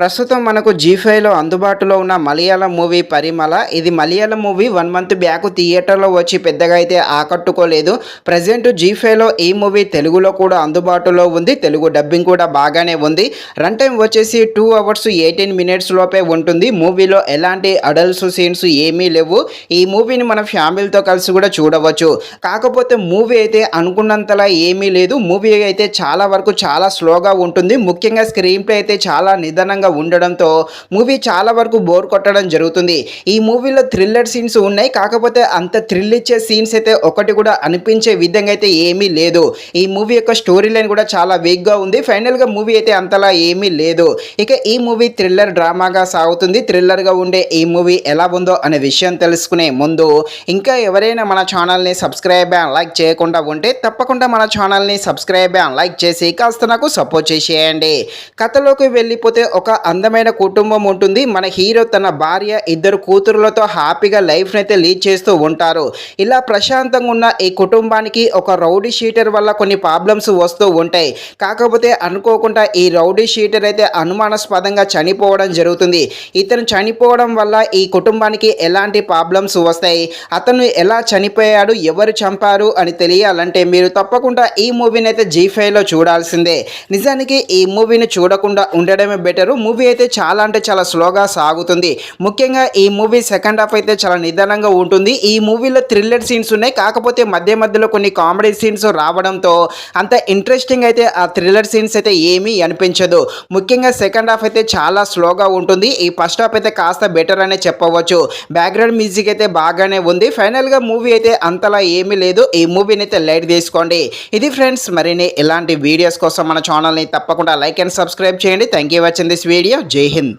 ప్రస్తుతం మనకు జీ5లో అందుబాటులో ఉన్న మలయాళం మూవీ పరిమళ. ఇది మలయాళం మూవీ 1 మంత్ బ్యాక్ థియేటర్లో వచ్చి పెద్దగా అయితే ఆకట్టుకోలేదు. ప్రజెంట్ జీ5లో ఈ మూవీ తెలుగులో కూడా అందుబాటులో ఉంది. తెలుగు డబ్బింగ్ కూడా బాగానే ఉంది. రన్ టైం వచ్చేసి 2 hours 18 minutes లోపే ఉంటుంది. మూవీలో ఎలాంటి అడల్ట్స్ సీన్స్ ఏమీ లేవు. ఈ మూవీని మన ఫ్యామిలీతో కలిసి కూడా చూడవచ్చు. కాకపోతే మూవీ అయితే అనుకున్నంతలా ఏమీ లేదు. మూవీ అయితే చాలా వరకు చాలా స్లోగా ఉంటుంది. ముఖ్యంగా స్క్రీన్ ప్లే అయితే చాలా నిదానంగా ఉండడంతో మూవీ చాలా వరకు బోర్ కొట్టడం జరుగుతుంది. ఈ మూవీలో థ్రిల్లర్ సీన్స్ ఉన్నాయి. కాకపోతే అంత థ్రిల్ ఇచ్చే సీన్స్ అయితే ఒకటి కూడా అనిపించే విధంగా అయితే ఏమీ లేదు. ఈ మూవీ యొక్క స్టోరీ లైన్ కూడా చాలా వీక్గా ఉంది. ఫైనల్గా మూవీ అయితే అంతలా ఏమీ లేదు. ఇక ఈ మూవీ థ్రిల్లర్ డ్రామాగా సాగుతుంది. థ్రిల్లర్గా ఉండే ఈ మూవీ ఎలా ఉందో అనే విషయం తెలుసుకునే ముందు ఇంకా ఎవరైనా మన ఛానల్ని సబ్స్క్రైబ్ అండ్ లైక్ చేయకుండా ఉంటే తప్పకుండా మన ఛానల్ని సబ్స్క్రైబ్ అండ్ లైక్ చేసి కాస్త నాకు సపోర్ట్ చేసేయండి. కథలోకి వెళ్ళిపోతే ఒక అందమైన కుటుంబం ఉంటుంది. మన హీరో తన భార్య, 2 కూతురులతో హ్యాపీగా లైఫ్ని అయితే లీడ్ చేస్తూ ఉంటారు. ఇలా ప్రశాంతంగా ఉన్న ఈ కుటుంబానికి ఒక రౌడీ షీటర్ వల్ల కొన్ని ప్రాబ్లమ్స్ వస్తూ ఉంటాయి. కాకపోతే అనుకోకుండా ఈ రౌడీ షీటర్ అయితే అనుమానాస్పదంగా చనిపోవడం జరుగుతుంది. ఇతను చనిపోవడం వల్ల ఈ కుటుంబానికి ఎలాంటి ప్రాబ్లమ్స్ వస్తాయి, అతను ఎలా చనిపోయాడు, ఎవరు చంపారు అని తెలియాలంటే మీరు తప్పకుండా ఈ మూవీని అయితే జీ5లో చూడాల్సిందే. నిజానికి ఈ మూవీని చూడకుండా ఉండడమే బెటరు. మూవీ అయితే చాలా అంటే చాలా స్లోగా సాగుతుంది. ముఖ్యంగా ఈ మూవీ సెకండ్ హాఫ్ అయితే చాలా నిదానంగా ఉంటుంది. ఈ మూవీలో థ్రిల్లర్ సీన్స్ ఉన్నాయి. కాకపోతే మధ్య మధ్యలో కొన్ని కామెడీ సీన్స్ రావడంతో అంత ఇంట్రెస్టింగ్ అయితే ఆ థ్రిల్లర్ సీన్స్ అయితే ఏమీ అనిపించదు. ముఖ్యంగా సెకండ్ హాఫ్ అయితే చాలా స్లోగా ఉంటుంది. ఈ ఫస్ట్ హాఫ్ అయితే కాస్త బెటర్ అనే చెప్పవచ్చు. బ్యాక్గ్రౌండ్ మ్యూజిక్ అయితే బాగానే ఉంది. ఫైనల్గా మూవీ అయితే అంతలా ఏమీ లేదు. ఈ మూవీని అయితే లైట్ తీసుకోండి. ఇది ఫ్రెండ్స్, మరిన్ని ఇలాంటి వీడియోస్ కోసం మన ఛానల్ని తప్పకుండా లైక్ అండ్ సబ్స్క్రైబ్ చేయండి. Thank you watching this video. జై హింద్.